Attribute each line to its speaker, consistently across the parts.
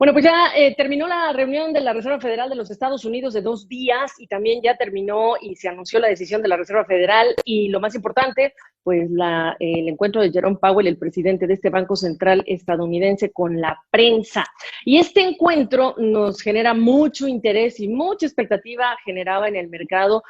Speaker 1: Bueno, pues ya terminó la reunión de la Reserva Federal de los Estados Unidos de 2 días y también ya terminó y se anunció la decisión de la Reserva Federal y lo más importante, pues el encuentro de Jerome Powell, el presidente de este Banco Central estadounidense, con la prensa. Y este encuentro nos genera mucho interés y mucha expectativa generada en el mercado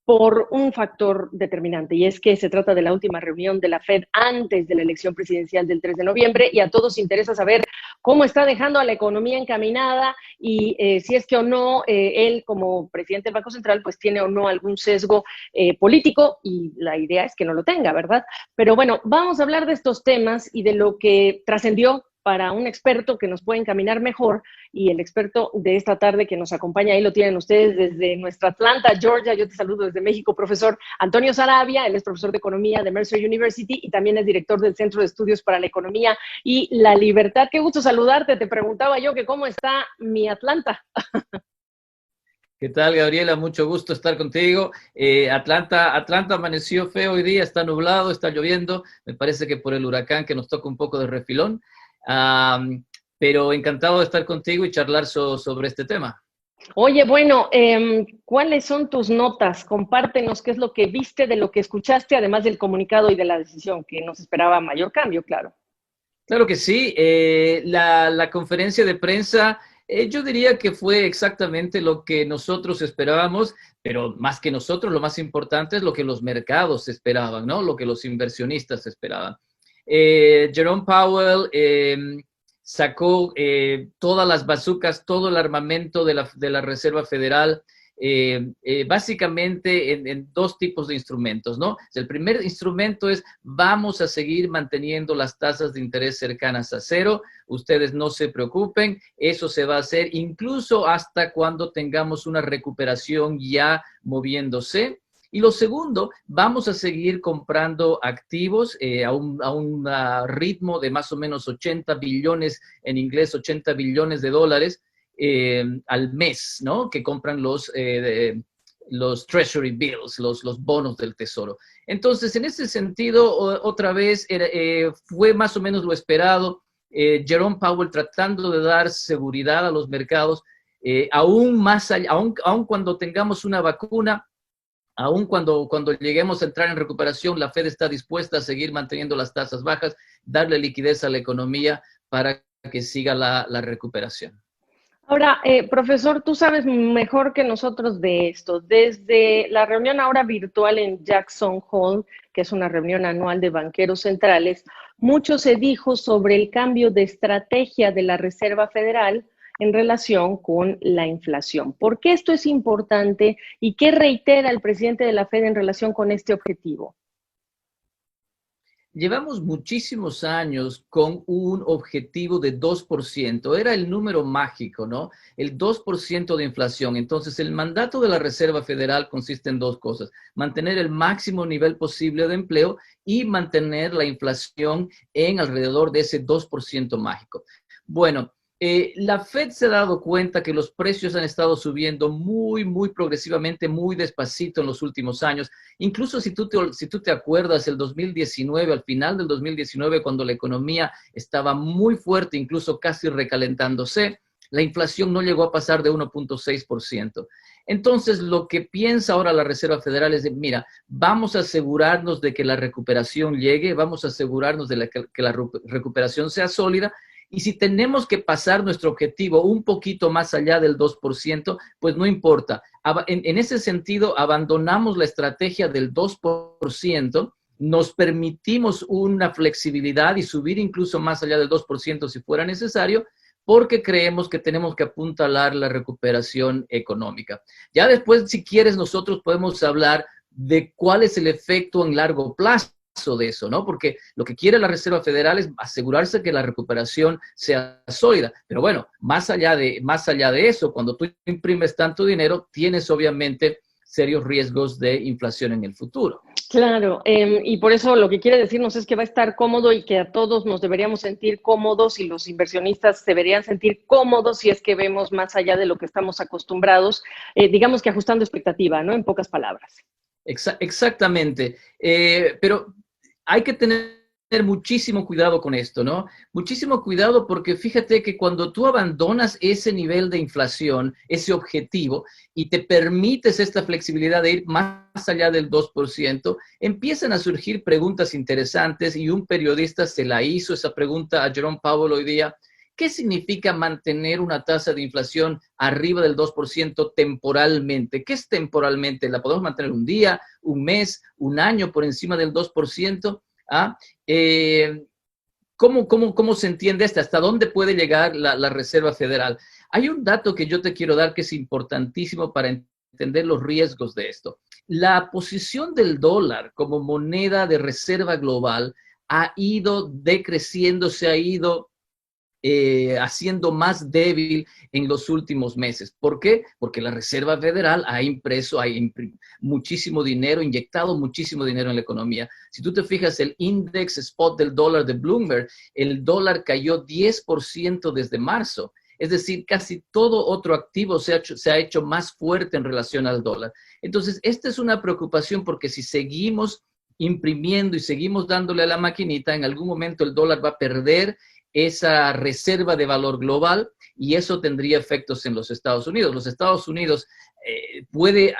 Speaker 1: por un factor determinante, y es que se trata de la última reunión de la Fed antes de la elección presidencial del 3 de noviembre, y a todos interesa saber cómo está dejando a la economía encaminada y si es que o no él como presidente del Banco Central pues tiene o no algún sesgo político, y la idea es que no lo tenga, ¿verdad? Pero bueno, vamos a hablar de estos temas y de lo que trascendió para un experto que nos puede encaminar mejor, y el experto de esta tarde que nos acompaña, ahí lo tienen ustedes desde nuestra Atlanta, Georgia. Yo te saludo desde México, profesor Antonio Sarabia. Él es profesor de Economía de Mercer University y también es director del Centro de Estudios para la Economía y la Libertad. Qué gusto saludarte. Te preguntaba yo que cómo está mi Atlanta.
Speaker 2: ¿Qué tal, Gabriela? Mucho gusto estar contigo. Atlanta amaneció feo hoy día, está nublado, está lloviendo. Me parece que por el huracán que nos toca un poco de refilón. Pero encantado de estar contigo y charlar sobre este tema.
Speaker 1: Oye, bueno, ¿cuáles son tus notas? Compártenos qué es lo que viste de lo que escuchaste, además del comunicado y de la decisión, que nos esperaba mayor cambio, claro.
Speaker 2: Claro que sí. La conferencia de prensa, yo diría que fue exactamente lo que nosotros esperábamos, pero más que nosotros, lo más importante es lo que los mercados esperaban, ¿no? Lo que los inversionistas esperaban. Jerome Powell sacó todas las bazucas, todo el armamento de la Reserva Federal, básicamente en dos tipos de instrumentos, ¿no? El primer instrumento es: vamos a seguir manteniendo las tasas de interés cercanas a cero, ustedes no se preocupen, eso se va a hacer incluso hasta cuando tengamos una recuperación ya moviéndose. Y lo segundo, vamos a seguir comprando activos a un ritmo de más o menos 80 billones, en inglés 80 billones de dólares, al mes, ¿no? Que compran los Treasury Bills, los bonos del tesoro. Entonces, en ese sentido, otra vez, fue más o menos lo esperado. Jerome Powell tratando de dar seguridad a los mercados, aún más allá, aún cuando tengamos una vacuna, aún cuando lleguemos a entrar en recuperación, la Fed está dispuesta a seguir manteniendo las tasas bajas, darle liquidez a la economía para que siga la recuperación.
Speaker 1: Ahora, profesor, tú sabes mejor que nosotros de esto. Desde la reunión ahora virtual en Jackson Hole, que es una reunión anual de banqueros centrales, mucho se dijo sobre el cambio de estrategia de la Reserva Federal en relación con la inflación. ¿Por qué esto es importante y qué reitera el presidente de la Fed en relación con este objetivo?
Speaker 2: Llevamos muchísimos años con un objetivo de 2%. Era el número mágico, ¿no? El 2% de inflación. Entonces, el mandato de la Reserva Federal consiste en dos cosas: mantener el máximo nivel posible de empleo y mantener la inflación en alrededor de ese 2% mágico. Bueno, la Fed se ha dado cuenta que los precios han estado subiendo muy progresivamente, muy despacito en los últimos años. Incluso si tú te acuerdas, el 2019, al final del 2019, cuando la economía estaba muy fuerte, incluso casi recalentándose, la inflación no llegó a pasar de 1.6%. Entonces, lo que piensa ahora la Reserva Federal es de: mira, vamos a asegurarnos de que la recuperación llegue, vamos a asegurarnos de que la recuperación sea sólida, y si tenemos que pasar nuestro objetivo un poquito más allá del 2%, pues no importa. En ese sentido, abandonamos la estrategia del 2%, nos permitimos una flexibilidad y subir incluso más allá del 2% si fuera necesario, porque creemos que tenemos que apuntalar la recuperación económica. Ya después, si quieres, nosotros podemos hablar de cuál es el efecto en largo plazo de eso, ¿no? Porque lo que quiere la Reserva Federal es asegurarse que la recuperación sea sólida. Pero bueno, más allá de eso, cuando tú imprimes tanto dinero, tienes obviamente serios riesgos de inflación en el futuro.
Speaker 1: Claro, y por eso lo que quiere decirnos es que va a estar cómodo y que a todos nos deberíamos sentir cómodos, y los inversionistas deberían sentir cómodos si es que vemos más allá de lo que estamos acostumbrados, digamos que ajustando expectativa, ¿no? En pocas palabras.
Speaker 2: Exactamente. Pero hay que tener muchísimo cuidado con esto, ¿no? Muchísimo cuidado porque fíjate que cuando tú abandonas ese nivel de inflación, ese objetivo, y te permites esta flexibilidad de ir más allá del 2%, empiezan a surgir preguntas interesantes y un periodista se la hizo esa pregunta a Jerome Powell hoy día. ¿Qué significa mantener una tasa de inflación arriba del 2% temporalmente? ¿Qué es temporalmente? ¿La podemos mantener un día, un mes, un año por encima del 2%? ¿Ah? ¿Cómo se entiende esto? ¿Hasta dónde puede llegar la Reserva Federal? Hay un dato que yo te quiero dar que es importantísimo para entender los riesgos de esto. La posición del dólar como moneda de reserva global ha ido decreciendo, se ha ido haciendo más débil en los últimos meses. ¿Por qué? Porque la Reserva Federal ha impreso, muchísimo dinero, inyectado muchísimo dinero en la economía. Si tú te fijas, el index spot del dólar de Bloomberg, el dólar cayó 10% desde marzo. Es decir, casi todo otro activo se ha hecho más fuerte en relación al dólar. Entonces, esta es una preocupación porque si seguimos imprimiendo y seguimos dándole a la maquinita, en algún momento el dólar va a perder esa reserva de valor global y eso tendría efectos en los Estados Unidos. Los Estados Unidos puede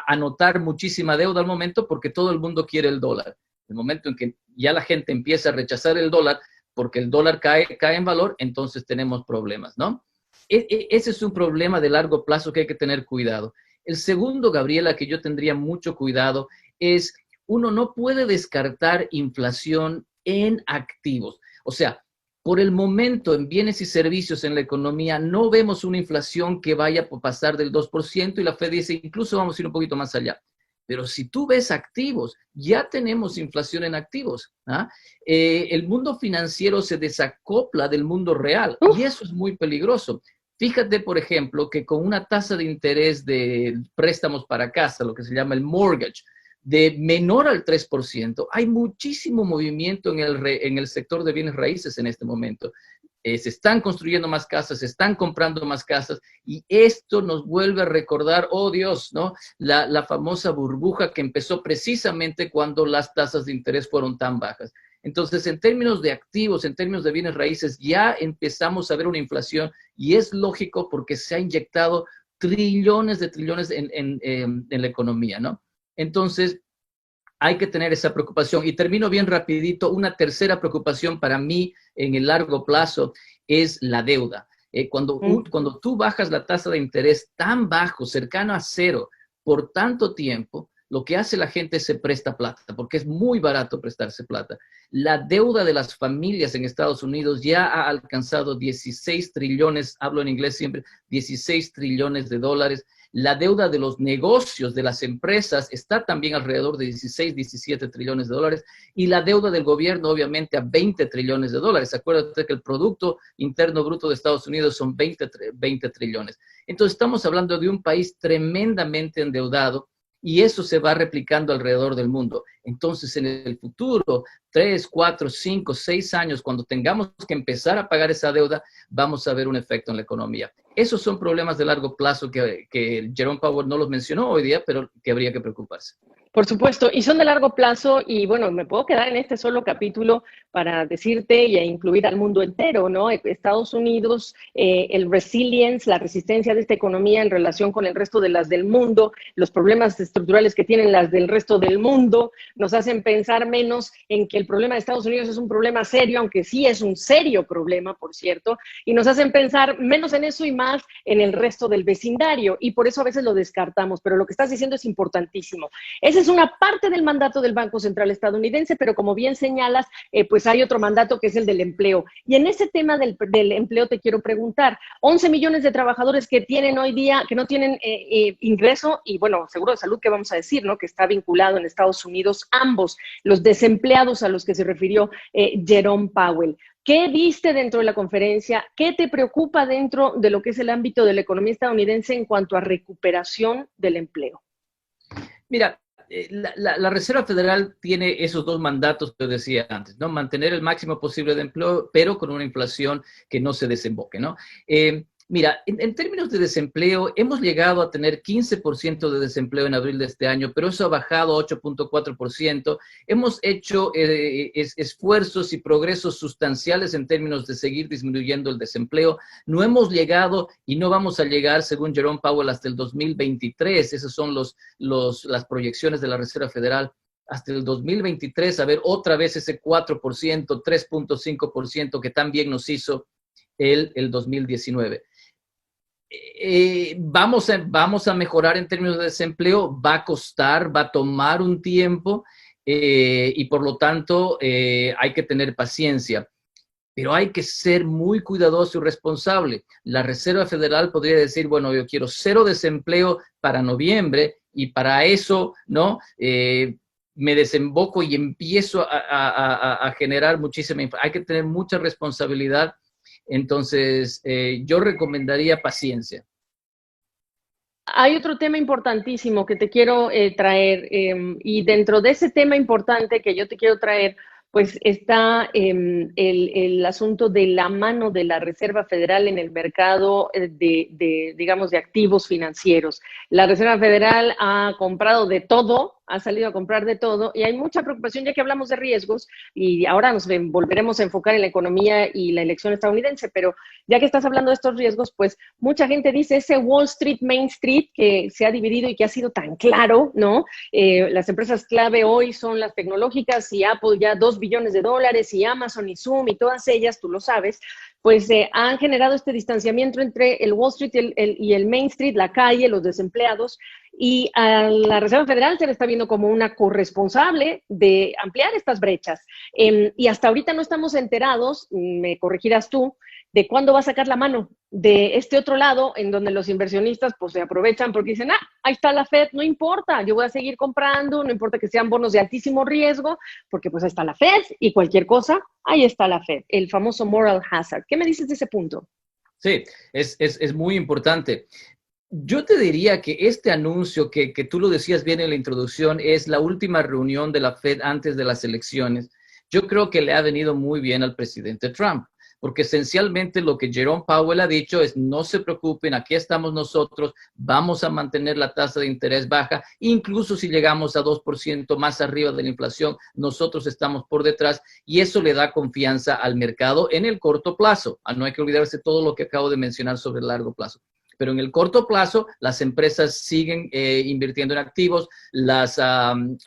Speaker 2: anotar muchísima deuda al momento porque todo el mundo quiere el dólar. El momento en que ya la gente empieza a rechazar el dólar porque el dólar cae en valor, entonces tenemos problemas, ¿no? Ese es un problema de largo plazo que hay que tener cuidado. El segundo, Gabriela, que yo tendría mucho cuidado es uno no puede descartar inflación en activos. O sea, por el momento, en bienes y servicios en la economía, no vemos una inflación que vaya a pasar del 2% y la Fed dice, incluso vamos a ir un poquito más allá. Pero si tú ves activos, ya tenemos inflación en activos. ¿Ah? El mundo financiero se desacopla del mundo real y eso es muy peligroso. Fíjate, por ejemplo, que con una tasa de interés de préstamos para casa, lo que se llama el mortgage, de menor al 3%, hay muchísimo movimiento en el sector de bienes raíces en este momento. Se están construyendo más casas, se están comprando más casas y esto nos vuelve a recordar, oh Dios, ¿no? La famosa burbuja que empezó precisamente cuando las tasas de interés fueron tan bajas. Entonces, en términos de activos, en términos de bienes raíces, ya empezamos a ver una inflación y es lógico porque se ha inyectado trillones de trillones en la economía, ¿no? Entonces, hay que tener esa preocupación. Y termino bien rapidito. Una tercera preocupación para mí en el largo plazo es la deuda. Cuando tú bajas la tasa de interés tan bajo, cercano a cero, por tanto tiempo, lo que hace la gente es se presta plata, porque es muy barato prestarse plata. La deuda de las familias en Estados Unidos ya ha alcanzado 16 trillones, hablo en inglés siempre, 16 trillones de dólares. La deuda de los negocios, de las empresas, está también alrededor de 16, 17 trillones de dólares. Y la deuda del gobierno, obviamente, a 20 trillones de dólares. Acuérdate que el Producto Interno Bruto de Estados Unidos son 20 trillones. Entonces, estamos hablando de un país tremendamente endeudado y eso se va replicando alrededor del mundo. Entonces, en el futuro, 3, 4, 5, 6 años, cuando tengamos que empezar a pagar esa deuda, vamos a ver un efecto en la economía. Esos son problemas de largo plazo que Jerome Powell no los mencionó hoy día, pero que habría que preocuparse.
Speaker 1: Por supuesto, y son de largo plazo y bueno, me puedo quedar en este solo capítulo para decirte y a incluir al mundo entero, ¿no? Estados Unidos, el resilience, la resistencia de esta economía en relación con el resto de las del mundo, los problemas estructurales que tienen las del resto del mundo, nos hacen pensar menos en que el problema de Estados Unidos es un problema serio, aunque sí es un serio problema, por cierto, y nos hacen pensar menos en eso y más en el resto del vecindario, y por eso a veces lo descartamos, pero lo que estás diciendo es importantísimo. Ese es una parte del mandato del Banco Central estadounidense, pero como bien señalas, pues hay otro mandato que es el del empleo. Y en ese tema del empleo te quiero preguntar, 11 millones de trabajadores que tienen hoy día, que no tienen ingreso y bueno, seguro de salud, que vamos a decir, ¿no? Que está vinculado en Estados Unidos, ambos, los desempleados a los que se refirió Jerome Powell. ¿Qué viste dentro de la conferencia? ¿Qué te preocupa dentro de lo que es el ámbito de la economía estadounidense en cuanto a recuperación del empleo?
Speaker 2: Mira, la Reserva Federal tiene esos dos mandatos que decía antes, ¿no? Mantener el máximo posible de empleo, pero con una inflación que no se desemboque, ¿no? Mira, en términos de desempleo, hemos llegado a tener 15% de desempleo en abril de este año, pero eso ha bajado a 8.4%. Hemos hecho esfuerzos y progresos sustanciales en términos de seguir disminuyendo el desempleo. No hemos llegado y no vamos a llegar, según Jerome Powell, hasta el 2023. Esas son las proyecciones de la Reserva Federal. Hasta el 2023, a ver otra vez ese 4%, 3.5% que tan bien nos hizo el 2019. Vamos a mejorar en términos de desempleo, va a costar, va a tomar un tiempo y por lo tanto hay que tener paciencia. Pero hay que ser muy cuidadoso y responsable. La Reserva Federal podría decir, bueno, yo quiero 0 desempleo para noviembre y para eso, ¿no? Me desemboco y empiezo a generar muchísima... Hay que tener mucha responsabilidad. Entonces, yo recomendaría paciencia.
Speaker 1: Hay otro tema importantísimo que te quiero traer y dentro de ese tema importante que yo te quiero traer, pues está el asunto de la mano de la Reserva Federal en el mercado digamos, de activos financieros. La Reserva Federal ha comprado de todo, ha salido a comprar de todo y hay mucha preocupación ya que hablamos de riesgos y ahora nos volveremos a enfocar en la economía y la elección estadounidense, pero ya que estás hablando de estos riesgos, pues mucha gente dice ese Wall Street, Main Street que se ha dividido y que ha sido tan claro, ¿no? Las empresas clave hoy son las tecnológicas y Apple ya $2 billones y Amazon y Zoom y todas ellas, tú lo sabes, pues han generado este distanciamiento entre el Wall Street y el Main Street, la calle, los desempleados, y a la Reserva Federal se le está viendo como una corresponsable de ampliar estas brechas. Y hasta ahorita no estamos enterados, me corregirás tú, de cuándo va a sacar la mano de este otro lado, en donde los inversionistas pues se aprovechan porque dicen, ahí está la Fed, no importa, yo voy a seguir comprando, no importa que sean bonos de altísimo riesgo, porque pues ahí está la Fed y cualquier cosa, ahí está la Fed, el famoso moral hazard. ¿Qué me dices de ese punto?
Speaker 2: Sí, es muy importante. Yo te diría que este anuncio, que tú lo decías bien en la introducción, es la última reunión de la Fed antes de las elecciones. Yo creo que le ha venido muy bien al presidente Trump, porque esencialmente lo que Jerome Powell ha dicho es no se preocupen, aquí estamos nosotros, vamos a mantener la tasa de interés baja, incluso si llegamos a 2% más arriba de la inflación, nosotros estamos por detrás y eso le da confianza al mercado en el corto plazo. No hay que olvidarse todo lo que acabo de mencionar sobre el largo plazo. Pero en el corto plazo, las empresas siguen invirtiendo en activos,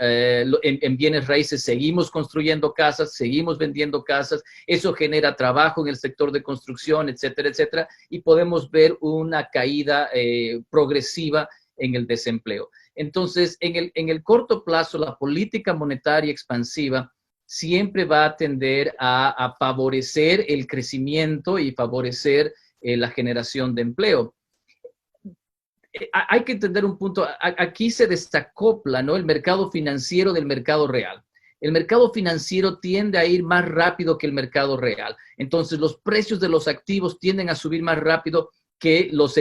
Speaker 2: en bienes raíces seguimos construyendo casas, seguimos vendiendo casas, eso genera trabajo en el sector de construcción, etcétera, etcétera, y podemos ver una caída progresiva en el desempleo. Entonces, en el corto plazo, la política monetaria expansiva siempre va a tender a favorecer el crecimiento y favorecer la generación de empleo. Hay que entender un punto, aquí se desacopla, ¿no?, el mercado financiero del mercado real. El mercado financiero tiende a ir más rápido que el mercado real. Entonces, los precios de los activos tienden a subir más rápido que los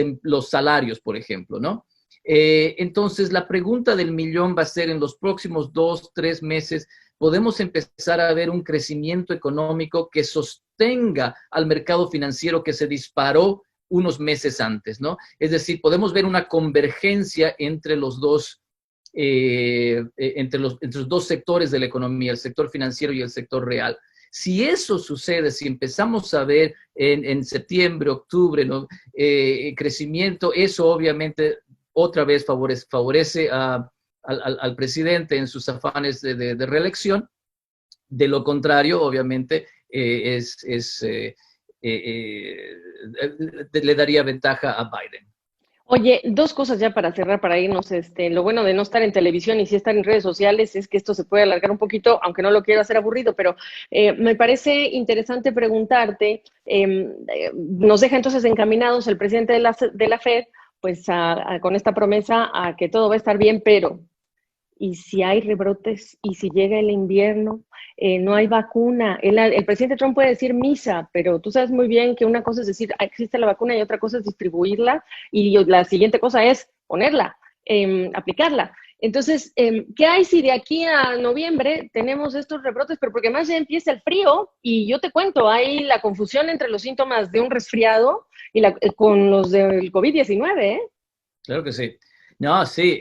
Speaker 2: salarios, por ejemplo, ¿no? Entonces, la pregunta del millón va a ser en los próximos 2, 3 meses, ¿podemos empezar a ver un crecimiento económico que sostenga al mercado financiero que se disparó unos meses antes, ¿no? Es decir, podemos ver una convergencia entre los dos, entre los dos sectores de la economía, el sector financiero y el sector real. Si eso sucede, si empezamos a ver en septiembre, octubre, ¿no?, crecimiento, eso obviamente otra vez favorece al presidente en sus afanes de reelección. De lo contrario, obviamente, le daría ventaja a Biden.
Speaker 1: Oye, dos cosas ya para cerrar, para irnos. Lo bueno de no estar en televisión y sí estar en redes sociales es que esto se puede alargar un poquito, aunque no lo quiero hacer aburrido, pero me parece interesante preguntarte, nos deja entonces encaminados el presidente de la Fed, pues con esta promesa a que todo va a estar bien, pero ¿y si hay rebrotes? ¿Y si llega el invierno? No hay vacuna. El presidente Trump puede decir misa, pero tú sabes muy bien que una cosa es decir existe la vacuna y otra cosa es distribuirla y la siguiente cosa es ponerla, aplicarla. Entonces, ¿qué hay si de aquí a noviembre tenemos estos rebrotes? Pero porque más ya empieza el frío y yo te cuento, hay la confusión entre los síntomas de un resfriado y con los del COVID-19, ¿eh?
Speaker 2: Claro que sí. No, sí,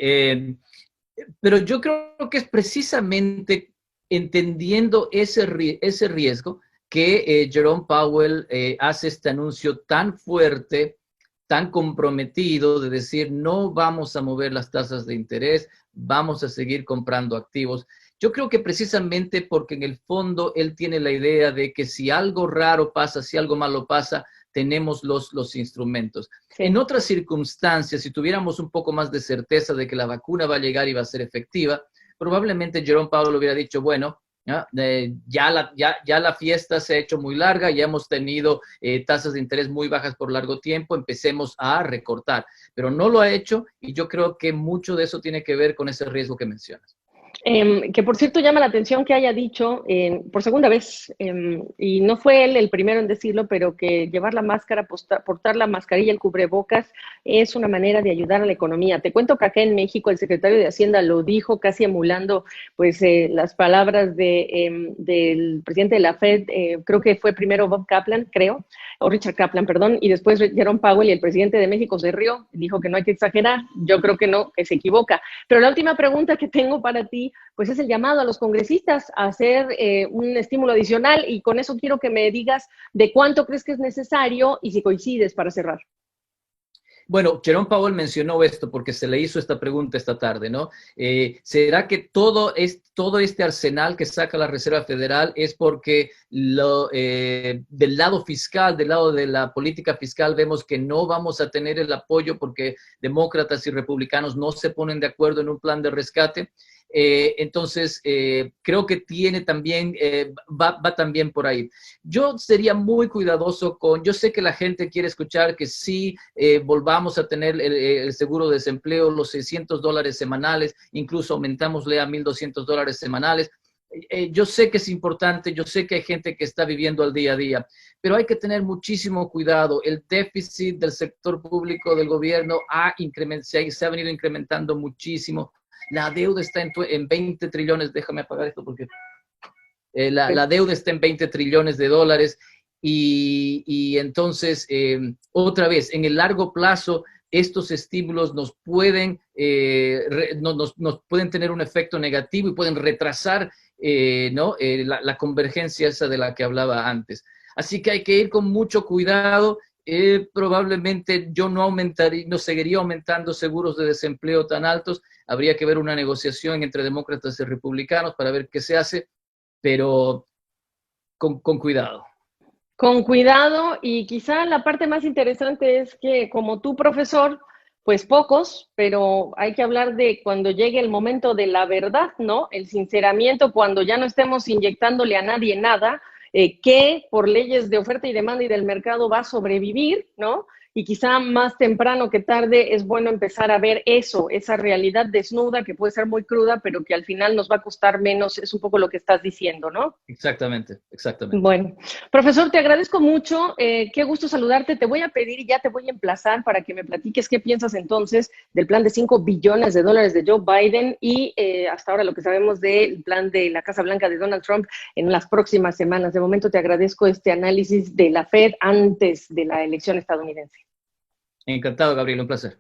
Speaker 2: pero yo creo que es precisamente entendiendo ese riesgo que Jerome Powell hace este anuncio tan fuerte, tan comprometido de decir no vamos a mover las tasas de interés, vamos a seguir comprando activos. Yo creo que precisamente porque en el fondo él tiene la idea de que si algo raro pasa, si algo malo pasa, tenemos los instrumentos.
Speaker 1: Sí.
Speaker 2: En otras circunstancias, si tuviéramos un poco más de certeza de que la vacuna va a llegar y va a ser efectiva, probablemente Jerome Powell hubiera dicho, bueno, ya la fiesta se ha hecho muy larga, ya hemos tenido tasas de interés muy bajas por largo tiempo, empecemos a recortar, pero no lo ha hecho y yo creo que mucho de eso tiene que ver con ese riesgo que mencionas.
Speaker 1: Que por cierto llama la atención que haya dicho por segunda vez, y no fue él el primero en decirlo, pero que llevar la máscara, portar la mascarilla, el cubrebocas, es una manera de ayudar a la economía. Te cuento que acá en México el secretario de Hacienda lo dijo casi emulando pues las palabras del presidente de la Fed, creo que fue primero Bob Kaplan, creo, o Richard Kaplan, perdón, y después Jerome Powell, y el presidente de México se rió, dijo que no hay que exagerar, yo creo que no, que se equivoca. Pero la última pregunta que tengo para ti, pues es el llamado a los congresistas a hacer un estímulo adicional, y con eso quiero que me digas de cuánto crees que es necesario y si coincides para cerrar.
Speaker 2: Bueno, Jerome Powell mencionó esto porque se le hizo esta pregunta esta tarde, ¿no? ¿Será que todo este arsenal que saca la Reserva Federal es porque del lado fiscal, del lado de la política fiscal, vemos que no vamos a tener el apoyo porque demócratas y republicanos no se ponen de acuerdo en un plan de rescate? Entonces, creo que tiene también, va también por ahí. Yo sería muy cuidadoso yo sé que la gente quiere escuchar que sí volvamos a tener el seguro de desempleo, los $600 semanales, incluso aumentámosle a $1,200 semanales. Yo sé que es importante, yo sé que hay gente que está viviendo al día a día, pero hay que tener muchísimo cuidado. El déficit del sector público del gobierno se ha venido incrementando muchísimo. La deuda está en 20 trillones, déjame apagar esto porque la deuda está en 20 trillones de dólares y entonces, otra vez, en el largo plazo, estos estímulos nos pueden tener un efecto negativo y pueden retrasar ¿no? La convergencia esa de la que hablaba antes. Así que hay que ir con mucho cuidado. Probablemente yo no seguiría aumentando seguros de desempleo tan altos. Habría que ver una negociación entre demócratas y republicanos para ver qué se hace, pero con cuidado.
Speaker 1: Con cuidado, y quizá la parte más interesante es que como tú, profesor, pues pocos, pero hay que hablar de cuando llegue el momento de la verdad, ¿no? El sinceramiento, cuando ya no estemos inyectándole a nadie nada, que por leyes de oferta y demanda y del mercado va a sobrevivir, ¿no? Y quizá más temprano que tarde es bueno empezar a ver eso, esa realidad desnuda que puede ser muy cruda, pero que al final nos va a costar menos, es un poco lo que estás diciendo, ¿no?
Speaker 2: Exactamente, exactamente.
Speaker 1: Bueno, profesor, te agradezco mucho, qué gusto saludarte. Te voy a pedir y ya te voy a emplazar para que me platiques qué piensas entonces del plan de $5 billones de Joe Biden y hasta ahora lo que sabemos del plan de la Casa Blanca de Donald Trump en las próximas semanas. De momento te agradezco este análisis de la Fed antes de la elección estadounidense.
Speaker 2: Encantado, Gabriel, un placer.